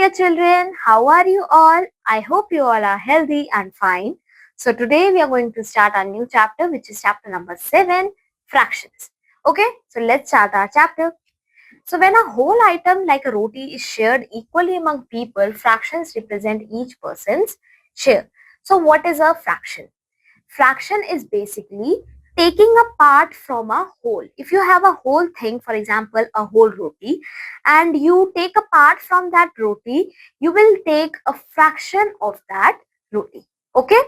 dear children, how are you all? I hope you all are healthy and fine. So today we are going to start our new chapter, which is chapter number 7, fractions. Okay, so let's start our chapter. So when a whole item like a roti is shared equally among people, fractions represent each person's share. So what is a fraction? Fraction is basically taking a part from a whole. If you have a whole thing, for example, a whole roti, and you take a part from that roti, you will take a fraction of that roti. Okay?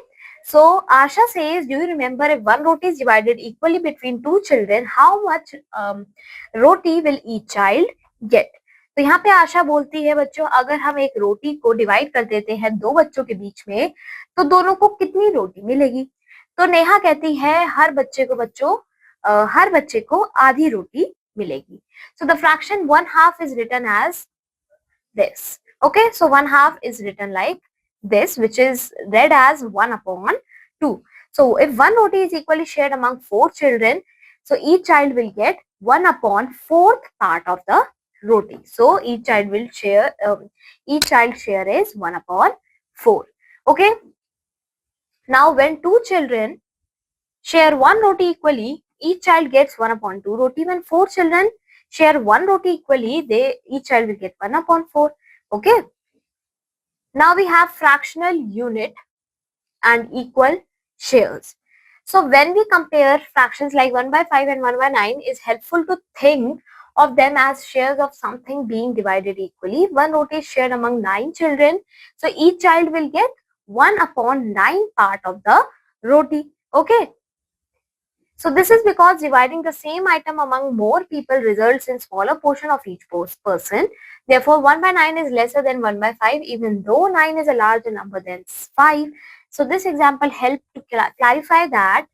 So Asha says, do you remember if one roti is divided equally between two children, how much roti will each child get? तो यहाँ पे आशा बोलती है बच्चों, अगर हम एक रोटी को डिवाइड कर देते हैं दो बच्चों के बीच में, तो दोनों को कितनी रोटी मिलेगी? तो नेहा कहती है हर बच्चे को आधी रोटी मिलेगी. So the fraction 1/2 is written as this. Okay, so 1/2 is written like this, which is read as 1/2. So if one roti is equally shared among 4 children, so each child will get 1/4 part of the roti. So each child share is 1/4. Okay. Now when two children share one roti equally, each child gets 1/2 roti. When 4 children share one roti equally, each child will get 1/4. Okay. Now we have fractional unit and equal shares. So when we compare fractions like 1/5 and 1/9, it's helpful to think of them as shares of something being divided equally. One roti is shared among 9 children. So each child will get 1/9 part of the roti. Okay. So this is because dividing the same item among more people results in smaller portion of each person. Therefore, 1/9 is lesser than 1/5, even though 9 is a larger number than 5. So this example helped to clarify that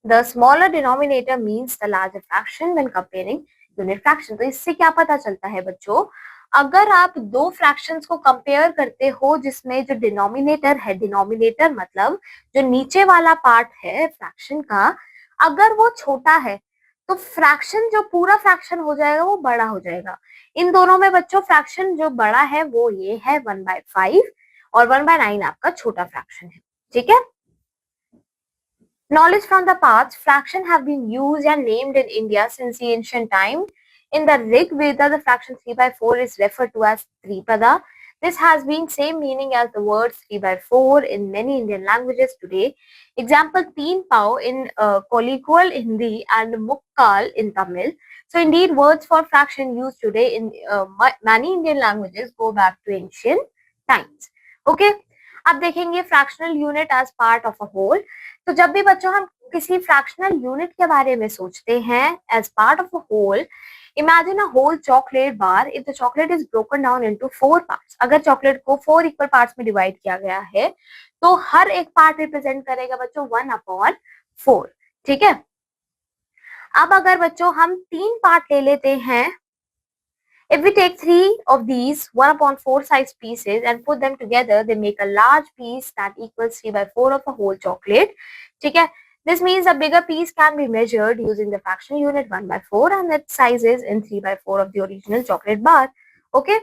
the smaller denominator means the larger fraction when comparing unit fraction. तो इससे क्या पता चलता है बच्चों, अगर आप दो फ्रैक्शंस को कंपेयर करते हो जिसमें जो डिनोमिनेटर है, डिनोमिनेटर मतलब जो नीचे वाला पार्ट है फ्रैक्शन का, अगर वो छोटा है तो फ्रैक्शन जो पूरा फ्रैक्शन हो जाएगा वो बड़ा हो जाएगा. इन दोनों में बच्चों फ्रैक्शन जो बड़ा है वो ये है 1/5 और 1/9 आपका छोटा फ्रैक्शन है. ठीक है. Knowledge from the past, fraction have been used and named in India since the ancient time. In the Rig Veda, the fraction 3/4 is referred to as Tripada. This has been same meaning as the word 3/4 in many Indian languages today. Example, Teen Pao in colloquial Hindi and Mukkal in Tamil. So indeed, words for fraction used today in many Indian languages go back to ancient times. Okay. अब देखेंगे fractional unit as part of a whole. तो जब भी बच्चों हम किसी fractional unit के बारे में सोचते हैं as part of a whole, imagine a whole chocolate bar. If the chocolate is broken down into 4 parts, अगर चॉकलेट को 4 इक्वल पार्ट्स में डिवाइड किया गया है तो हर एक पार्ट रिप्रेजेंट करेगा बच्चों 1/4. ठीक है. अब अगर बच्चों हम 3 पार्ट ले लेते हैं, if we take 3 of these 1/4 size pieces and put them together, they make a large piece that equals 3/4 of a whole chocolate. ठीक है. This means a bigger piece can be measured using the fractional unit 1/4 and its size is in 3/4 of the original chocolate bar. Okay.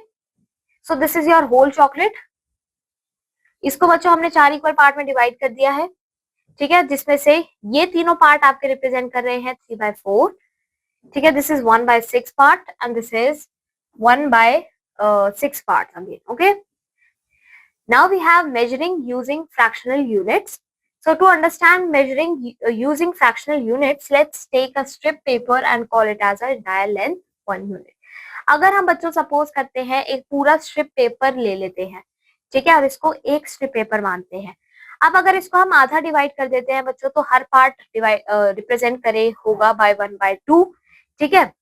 So this is your whole chocolate. इसको बच्चों हमने 4 equal part में divide कर दिया है. ठीक है. जिसमें से ये तीनों पार्ट आपके रिप्रेजेंट कर रहे हैं 3/4. ठीक है. This is 1/6 part and this is 1/6 parts again. Okay. Now we have measuring using fractional units. So to understand measuring using fractional units, let's take a strip paper and call it as a dial length 1 unit. अगर हम बच्चों suppose करते हैं एक पूरा strip paper ले लेते हैं, ठीक है, और इसको एक स्ट्रिप पेपर मानते हैं. अब अगर इसको हम आधा डिवाइड कर देते हैं बच्चों, तो हर पार्ट रिप्रेजेंट करे होगा बाय 1/2. ठीक है.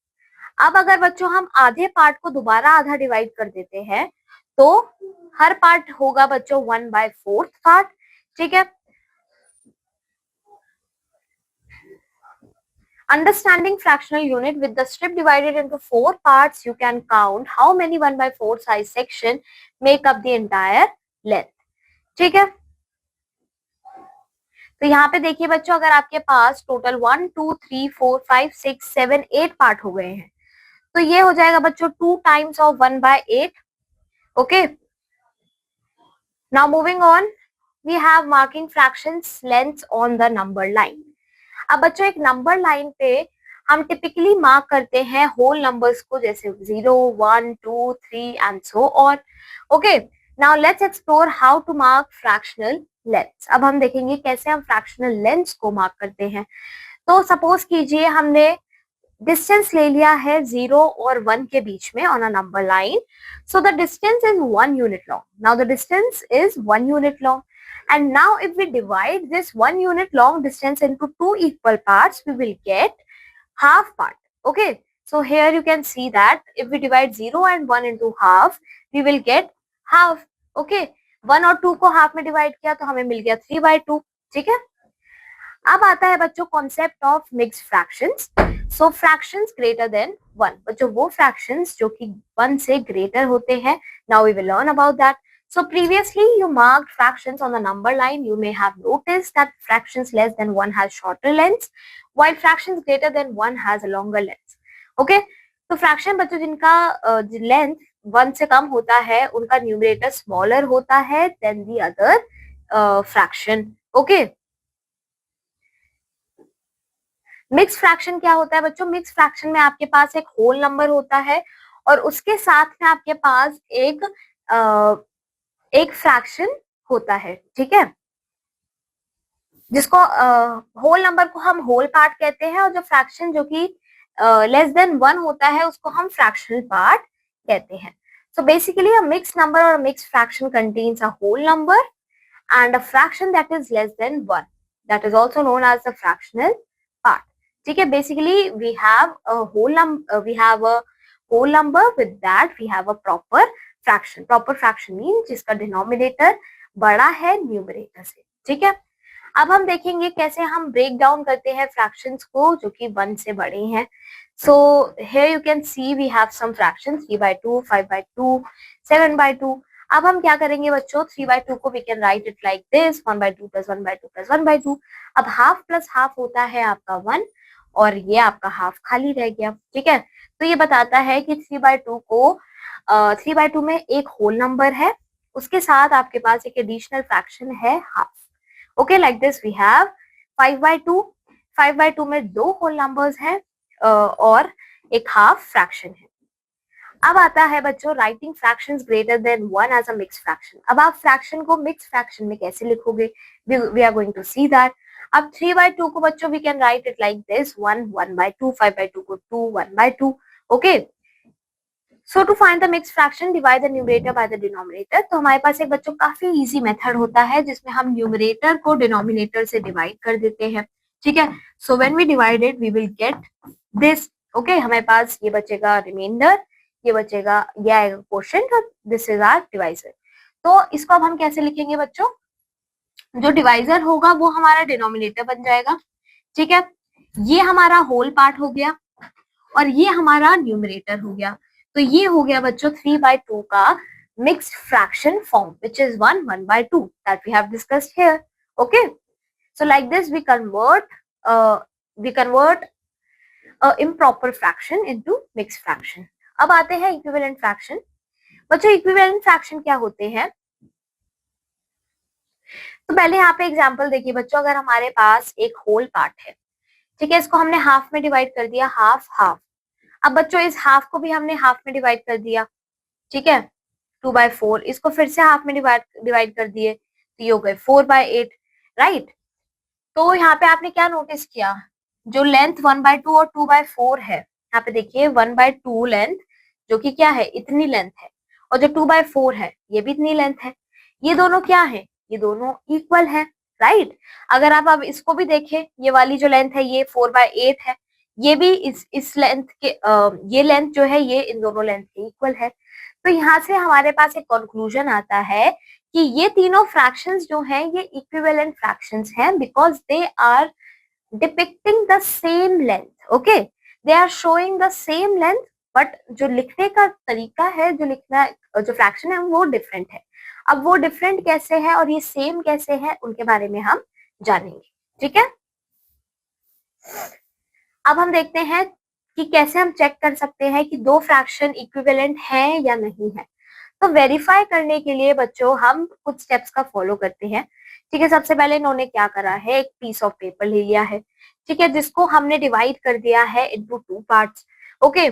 अब अगर बच्चों हम आधे पार्ट को दोबारा आधा डिवाइड कर देते हैं तो हर पार्ट होगा बच्चों 1/4 पार्ट. ठीक है. Understanding fractional unit with the strip divided into 4 parts, you can count how many 1/4 size section make up the entire length. ठीक है. तो यहाँ पे देखिए बच्चों, अगर आपके पास टोटल 1 2 3 4 5 6 7 8 पार्ट हो गए हैं तो ये हो जाएगा बच्चों 2 times of 1/8. Okay. Now moving on, we have marking fractions lengths on the number line. अब बच्चों एक नंबर लाइन पे हम टिपिकली मार्क करते हैं होल नंबर्स को, जैसे 0, 1, 2, 3 and so on. Okay, now let's explore how to mark fractional lengths. अब हम देखेंगे कैसे हम फ्रैक्शनल लेंथ्स को मार्क करते हैं. तो सपोज कीजिए हमने डिस्टेंस ले लिया है 0 और 1 के बीच में on a number line. So the distance is 1 unit long. Now the distance is 1 unit long. And now if we divide this 1 unit long distance into two equal parts, we will get half part. Okay. So here you can see that if we divide 0 and 1 into half, we will get half. Okay. 1 और 2 को half में divide किया तो हमें मिल गया 3/2. ठीक है. अब आता है बच्चों concept of mixed fractions. So fractions greater than 1. बच्चों वो फ्रैक्शंस जो कि 1 से ग्रेटर होते हैं. Now we will learn about that. So previously you marked fractions on the number line. You may have noticed that fractions less than 1 has shorter lengths, while fractions greater than 1 has a longer length. Okay? तो fraction बच्चों जिनका length 1 से कम होता है उनका numerator smaller होता है then the other fraction. Okay. Mix fraction क्या होता है बच्चों? मिक्स फ्रैक्शन में आपके पास एक होल नंबर होता है और उसके साथ में आपके पास एक फ्रैक्शन होता है. ठीक है, जिसको होल नंबर को हम होल पार्ट कहते हैं और जो फ्रैक्शन जो कि लेस देन 1 होता है उसको हम फ्रैक्शनल पार्ट कहते हैं. So basically a mix number और mix fraction contains a whole number and a fraction that is less than 1, that is also known as the fractional part. ठीक है, basically we have a whole number, with that we have a proper fraction. Proper fraction means जिसका denominator बड़ा है numerator से. ठीक है, अब हम देखेंगे कैसे हम ब्रेक डाउन करते हैं फ्रैक्शंस को जो कि 1 से बड़े हैं. So here you can see we have some fractions 3/2, 5/2, 7/2. अब हम क्या करेंगे बच्चों? 3/2 को we can write it like this, 1/2 plus 1/2 plus 1/2. अब हाफ प्लस हाफ होता है आपका 1 और ये आपका हाफ खाली रह गया. ठीक है, तो ये बताता है कि 3/2 में एक होल नंबर है, उसके साथ आपके पास एक एडिशनल फ्रैक्शन है half. Okay, like this we have 5/2. 5/2 में दो होल नंबर्स हैं और एक हाफ फ्रैक्शन है. अब आता है बच्चों writing fractions greater than 1 as a mix fraction. अब आप फ्रैक्शन को मिक्स फ्रैक्शन में कैसे लिखोगे? We are going to see that. अब 3/2 को बच्चों we can write it like this, 1 1/2. 5/2 को 2 1/2. Okay, so to find the mix fraction divide the numerator by the denominator. तो हमारे पास एक बच्चों काफी इजी मेथड होता है जिसमें हम न्यूमरेटर को डिनोमिनेटर से डिवाइड कर देते हैं. ठीक है, so when we divide it we will get this. Okay, हमारे पास ये बचेगा रिमाइंडर, ये बचेगा, ये आएगा क्वोशिएंट और दिस इज आवर डिवाइजर. तो इसको अब हम कैसे लिखेंगे बच्चों? जो डिवाइजर होगा वो हमारा डिनोमिनेटर बन जाएगा. ठीक है, ये हमारा होल पार्ट हो गया और ये हमारा न्यूमरेटर हो गया. तो ये हो गया बच्चों 3/2 का mixed fraction form which is 1 1/2 that we have discussed here. Okay, so like this we convert improper fraction into mixed fraction. अब आते हैं इक्विवेलेंट फ्रैक्शन. बच्चों इक्विवेलेंट फ्रैक्शन क्या होते हैं? तो पहले यहाँ पे एग्जांपल देखिए बच्चों, अगर हमारे पास एक होल पार्ट है, ठीक है, इसको हमने हाफ में डिवाइड कर दिया, हाफ हाफ. अब बच्चों इस हाफ को भी हमने हाफ में डिवाइड कर दिया. ठीक है, 2/4. इसको फिर से हाफ में डिवाइड कर दिए तो ये हो गए 4/8. राइट, तो यहाँ पे आपने क्या नोटिस किया? जो लेंथ 1/2 और 2/4 है, यहाँ पे देखिए 1/2 लेंथ जो कि क्या है, इतनी लेंथ है, और जो 2/4 है ये भी इतनी लेंथ है. ये दोनों क्या है? ये दोनों इक्वल है. राइट, अगर आप अब इसको भी देखें, ये वाली जो लेंथ है ये 4/8 है, ये भी इस लेंथ के ये लेंथ जो है ये इन दोनों लेंथ के इक्वल है. तो यहाँ से हमारे पास एक कंक्लूजन आता है कि ये तीनों फ्रैक्शंस जो हैं ये इक्विवेलेंट फ्रैक्शंस हैं because they are depicting the same length. Okay, they are showing the same length, but जो लिखने का तरीका है, जो फ्रैक्शन है वो डिफरेंट है. अब वो डिफरेंट कैसे है और ये सेम कैसे है उनके बारे में हम जानेंगे. ठीक है, अब हम देखते हैं कि कैसे हम चेक कर सकते हैं कि दो फ्रैक्शन इक्विवेलेंट हैं या नहीं है. तो वेरीफाई करने के लिए बच्चों हम कुछ स्टेप्स का फॉलो करते हैं। ठीक है, सबसे पहले इन्होंने क्या करा है, एक पीस ऑफ पेपर ले लिया है, ठीक है, जिसको हमने डिवाइड कर दिया है इनटू 2 पार्ट्स। ओके,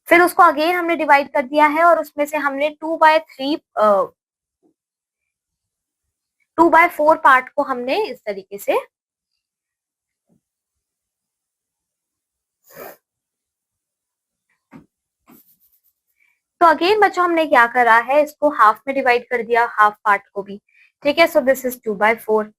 फिर उसको अगेन हमने डिवाइड कर दिया है और उसमें से हमने 2/4 पार्ट को हमने इस तरीके से तो अगेन बच्चों हमने क्या करा है, इसको हाफ में डिवाइड कर दिया, हाफ पार्ट को भी। ठीक है, so this is 2/4,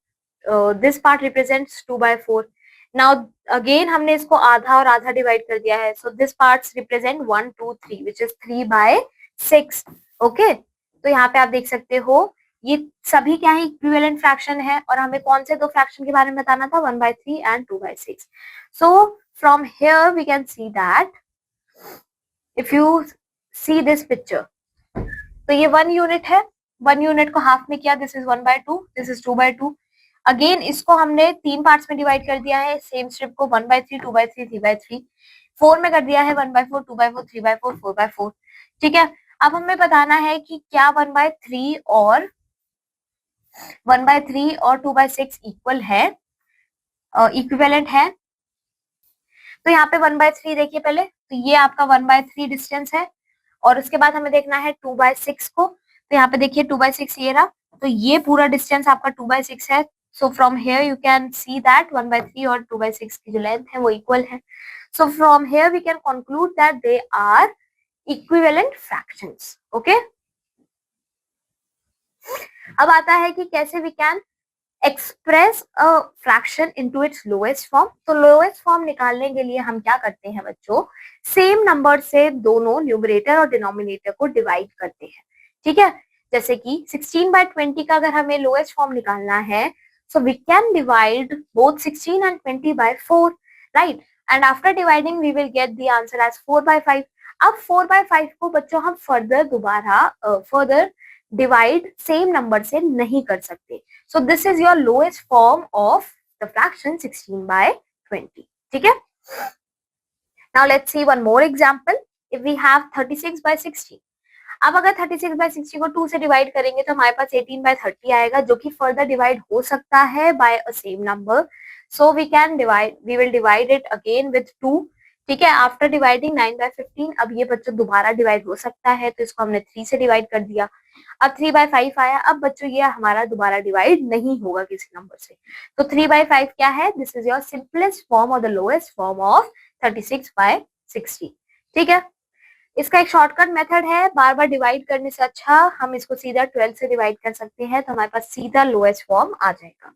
this part represents 2/4। Now again हमने इसको आधा और आधा डिवाइड कर दिया है, so this parts represent 1 2 3 which is 3/6। Okay, तो यहाँ पे आप देख सकते हो ये सभी क्या है, इक्विवेलेंट फ्रैक्शन है, और हमें कौन से दो फ्रैक्शन के बारे में बताना था, 1/3 and 2/6। So from here we can see that if you see this picture, तो ये 1 यूनिट है, 1 यूनिट को हाफ में किया, this is 1/2, this is 2/2। Again इसको हमने 3 पार्ट्स में डिवाइड कर दिया है, सेम स्ट्रिप को 1/3 2/3 3/3, 4 में कर दिया है, 1/4 2/4 3/4 4/4। ठीक है, अब हमें बताना है कि क्या 1/3 और 2/6 इक्वल है, इक्विवेलेंट है। तो यहाँ पे 1/3 देखिए पहले, तो ये आपका 1/3 डिस्टेंस है, और उसके बाद हमें देखना है 2/6 को। तो यहाँ पे देखिए 2/6 ये रहा, तो ये पूरा डिस्टेंस आपका 2/6 है। So from here you can see that 1/3 और 2/6 की जो लेंथ है वो इक्वल है। So from here we can conclude that they are equivalent fractions. Okay, अब आता है कि कैसे we can express a fraction into its lowest form. तो लोएस्ट फॉर्म निकालने के लिए हम क्या करते हैं बच्चों, सेम नंबर से दोनों न्यूमरेटर और डिनोमिनेटर को डिवाइड करते हैं। ठीक है, जैसे कि 16/20 का अगर हमें लोएस्ट फॉर्म निकालना है, so we can divide both 16 and 20 by 4, right, and after dividing we will get the answer as 4/5। अब 4/5 को बच्चों हम फर्दर डिवाइड सेम नंबर से नहीं कर सकते। So this is your lowest form of the fraction 16/20. ठीक है? Now let's see one more example. If we have 36/60. अब अगर 36/60 को 2 से डिवाइड करेंगे तो हमारे पास 18/30 आएगा, जो कि फर्दर डिवाइड हो सकता है by a same number. So we will divide it again with 2। ठीक है, आफ्टर डिवाइडिंग 9/15, अब ये बच्चों दोबारा डिवाइड हो सकता है, तो इसको हमने 3 से डिवाइड कर दिया। अब 3/5 आया, अब बच्चों ये हमारा दोबारा डिवाइड नहीं होगा किसी नंबर से। तो 3/5 क्या है, this is your simplest form और द लोएस्ट फॉर्म ऑफ 36/60। ठीक है, इसका एक शॉर्टकट मेथड है, बार बार डिवाइड करने से अच्छा हम इसको सीधा 12 से डिवाइड कर सकते हैं, तो हमारे पास सीधा लोएस्ट फॉर्म आ जाएगा।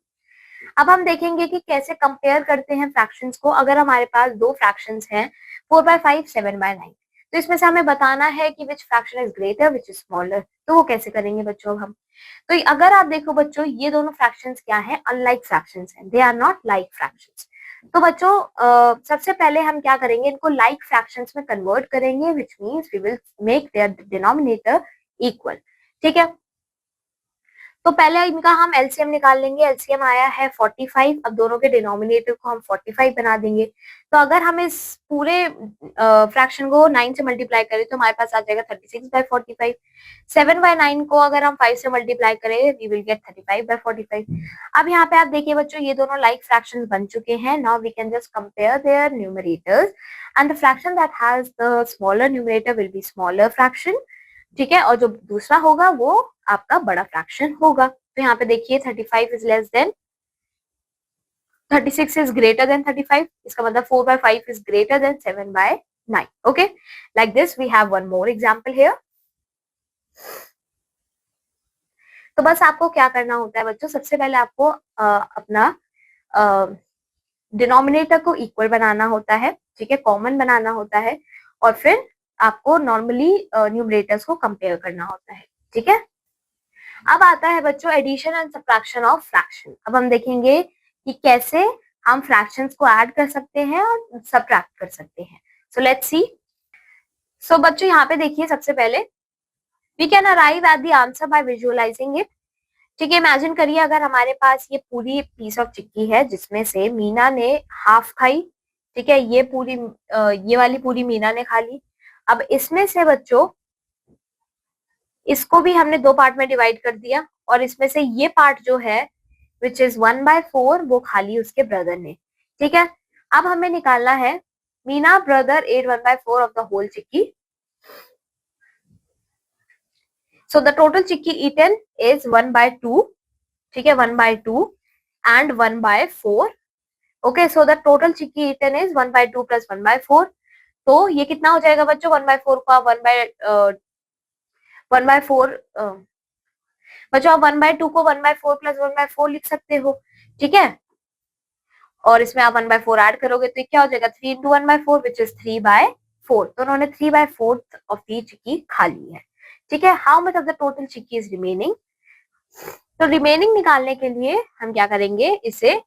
अब हम देखेंगे कि कैसे कंपेयर करते हैं फ्रैक्शंस को। अगर हमारे पास दो फ्रैक्शंस हैं 4/5 7/9, तो इसमें से हमें बताना है कि विच fraction is greater which is smaller. तो वो कैसे करेंगे बच्चों हम, तो अगर आप देखो बच्चों ये दोनों फ्रैक्शंस क्या है, अनलाइक फ्रैक्शंस हैं, they are not like fractions. तो बच्चों सबसे पहले हम क्या करेंगे, इनको लाइक फ्रैक्शंस में कन्वर्ट करेंगे, which means we will make their denominator equal. ठीक है, तो पहले इनका हम एलसीएम निकाल लेंगे। एलसीएम आया है 45, अब दोनों के डिनोमिनेटर को हम 45 बना देंगे। तो अगर हम इस पूरे फ्रैक्शन को 9 से मल्टीप्लाई करें तो हमारे पास आ जाएगा 36/45। 7/9 को अगर हम 5 से मल्टीप्लाई करें वी विल गेट 35/45। अब यहाँ पे आप देखिए बच्चों ये दोनों लाइक फ्रैक्शंस बन चुके हैं। Now we can just compare their numerators and the fraction that has the smaller numerator will be smaller fraction. ठीक है, और जो दूसरा होगा वो आपका बड़ा फ्रैक्शन होगा। तो यहाँ पे देखिए 35 is less than 36 is greater than 35, इसका मतलब 4/5 is greater than 7/9। Okay, like this we have one more example here. तो बस आपको क्या करना होता है बच्चों, सबसे पहले आपको अपना डिनोमिनेटर को इक्वल बनाना होता है, ठीक है, कॉमन बनाना होता है, और फिर आपको नॉर्मली न्यूमरेटर्स को कंपेयर करना होता है। ठीक है, अब आता है बच्चों addition and subtraction of fraction. अब हम देखेंगे कि कैसे हम फ्रैक्शंस को ऐड कर सकते हैं और सब्ट्रैक्ट कर सकते हैं। So let's see. सो बच्चों यहाँ पे देखिए सबसे पहले we can arrive at the answer by visualizing it. ठीक है, इमेजिन करिए अगर हमारे पास ये पूरी पीस ऑफ चिक्की है जिसमें से मीना ने हाफ खाई। ठीक है, ये वाली पूरी मीना ने खा ली। अब इसमें से बच्चों इसको भी हमने दो पार्ट में डिवाइड कर दिया और इसमें से ये पार्ट जो है विच इज 1/4 वो खाली उसके ब्रदर ने। ठीक है, अब हमें निकालना है Meena brother ate 1/4 of the whole chikki. So the total chikki eaten is 1/2। ठीक है, 1/2 and 1/4। Okay, so the total chikki eaten is 1/2 plus 1/4। तो ये कितना हो जाएगा बच्चों, 1/4 का 1/4 बच्चों, आप 1/2 को 1/4 प्लस 1/4 लिख सकते हो। ठीक है, और इसमें आप 1/4 ऐड करोगे तो क्या हो जाएगा, 3 into 1/4 विच इज 3/4। तो उन्होंने 3/4 ऑफ दी चिक्की खा ली है। ठीक है, how much of the total chikki is remaining. तो रिमेनिंग निकालने के लिए हम क्या करेंगे, इसे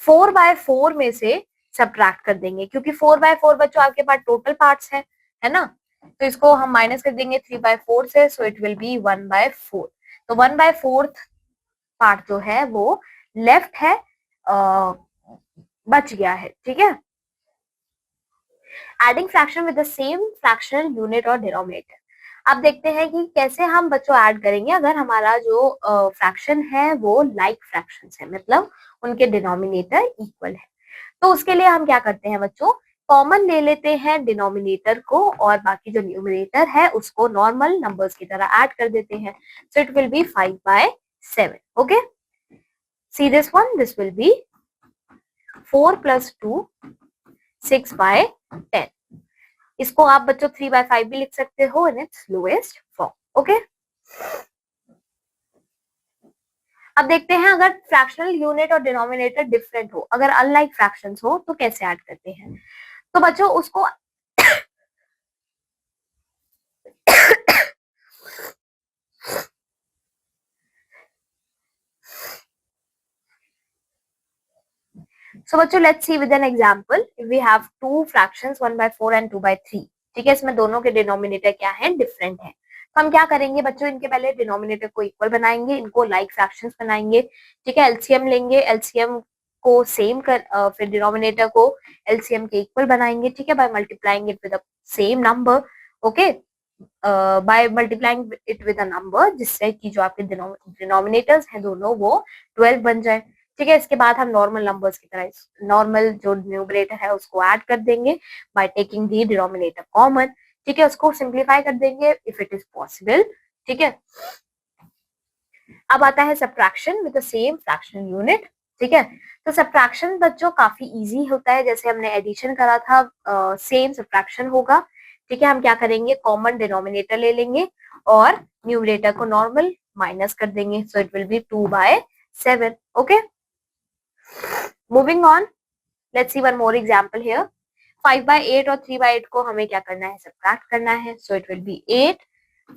4/4 में से सब्ट्रैक्ट कर देंगे, क्योंकि 4/4 बच्चों आपके पास टोटल पार्ट्स है ना। तो इसको हम माइनस कर देंगे 3/4 से, सो इट विल बी 1/4। तो 1/4 पार्ट जो है वो लेफ्ट है, बच गया है। ठीक है, adding fraction with the same fractional unit और डिनोमिनेटर। अब देखते हैं कि कैसे हम बच्चों ऐड करेंगे अगर हमारा जो फ्रैक्शन है वो लाइक फ्रैक्शंस है, मतलब उनके डिनोमिनेटर इक्वल है। तो उसके लिए हम क्या करते हैं बच्चों, कॉमन ले लेते हैं डिनोमिनेटर को और बाकी जो न्यूमरेटर है उसको नॉर्मल नंबर्स की तरह ऐड कर देते हैं। सो it will B 5/7। Okay, see this one, this will B 4 + 2 6/10। इसको आप बच्चों 3/5 भी लिख सकते हो in its lowest form. Okay, अब देखते हैं अगर फ्रैक्शनल यूनिट और डिनोमिनेटर डिफरेंट हो, अगर अनलाइक फ्रैक्शंस हो तो कैसे ऐड करते हैं। तो बच्चों उसको So बच्चों let's see with an example. If we have two fractions 1/4 and 2/3, ठीक है, इसमें दोनों के डिनोमिनेटर क्या है, डिफरेंट है। तो हम क्या करेंगे बच्चों, इनके पहले डिनोमिनेटर को इक्वल बनाएंगे, इनको लाइक फ्रैक्शंस बनाएंगे। ठीक है, एलसीएम लेंगे, एलसीएम को सेम कर फिर डिनोमिनेटर को एलसीएम के इक्वल बनाएंगे। ठीक है, by multiplying it with the same number. Okay, by multiplying it with a number जिससे कि जो आपके डिनोमिनेटर्स हैं दोनों वो 12 बन जाए। ठीक है, इसके बाद हम नॉर्मल नंबर्स की तरह नॉर्मल जो न्यूमरेटर है उसको ऐड कर देंगे by taking the denominator common. ठीक है, उसको सिंप्लीफाई कर देंगे इफ इट इज पॉसिबल। ठीक है, अब आता है subtraction with the same fractional unit. ठीक है, तो सब्ट्रैक्शन बच्चों काफी इजी होता है, जैसे हमने एडिशन करा था सेम सब्ट्रैक्शन होगा। ठीक है, हम क्या करेंगे, कॉमन डिनोमिनेटर ले लेंगे और न्यूमरेटर को नॉर्मल माइनस कर देंगे। सो it will B 2/7। Okay, moving on, let's see one more example here. 5/8 और 3/8 को हमें क्या करना है, सब्ट्रैक्ट करना है। So it will be 8,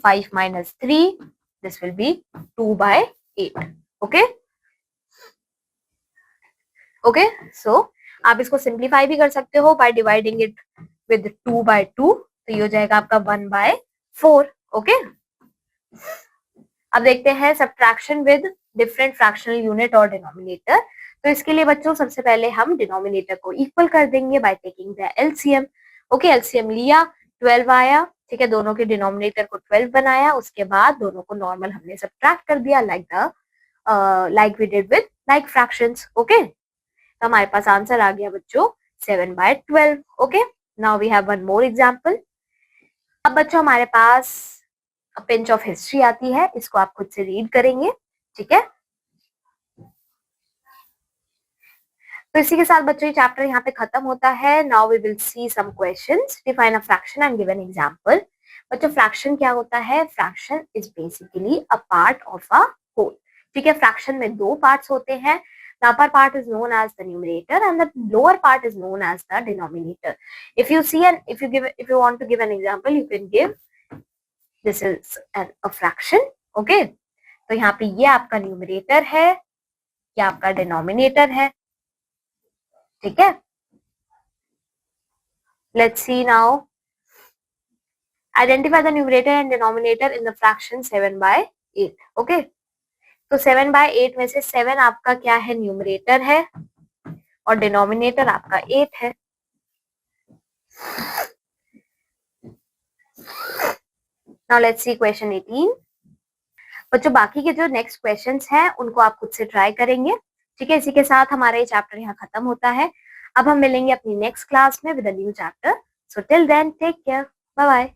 5 - 3, this will be 2/8। Okay okay, so आप इसको सिंप्लीफाई भी कर सकते हो बाय डिवाइडिंग इट विद 2/2। तो ये हो जाएगा आपका 1/4। ओके, अब देखते हैं subtraction with different fractional unit और डिनोमिनेटर। तो इसके लिए बच्चों सबसे पहले हम डिनोमिनेटर को इक्वल कर देंगे by taking the LCM. Okay, LCM लिया, 12 आया। ठीक है, दोनों के डिनोमिनेटर को 12 बनाया, उसके बाद दोनों को नॉर्मल हमने सब्ट्रैक्ट कर दिया like we did with like fractions. Okay, तो हमारे पास आंसर आ गया बच्चों 7/12। Okay, now we have one more example. अब बच्चों हमारे पास पिंच ऑफ हिस्ट्री आती है, इसको आप खुद से रीड करेंगे। ठीक है, तो इसी के साथ बच्चों ये चैप्टर यहाँ पे खत्म होता है। Now we will see some questions. Define a fraction and give an example. बच्चों फ्रैक्शन क्या होता है, fraction is basically a part of a whole. ठीक है, फ्रैक्शन में दो पार्ट्स होते हैं। The upper part is known as the numerator and the lower part is known as the denominator. If you see and if you want to give an example, you can give this is a fraction. Okay, तो यहाँ पे ये आपका numerator है, ये आपका denominator है। ठीक है, let's see now. Identify the numerator and denominator in the fraction 7/8. Okay, तो 7/8 में से 7 आपका क्या है, न्यूमरेटर है और डिनोमिनेटर आपका 8 है। Now let's see question 18। बच्चों बाकी के जो नेक्स्ट क्वेश्चंस हैं उनको आप खुद से ट्राई करेंगे, ठीक है। इसी के साथ हमारा ये चैप्टर यहाँ खत्म होता है। अब हम मिलेंगे अपनी नेक्स्ट क्लास में with a new chapter. So till then take care, bye bye.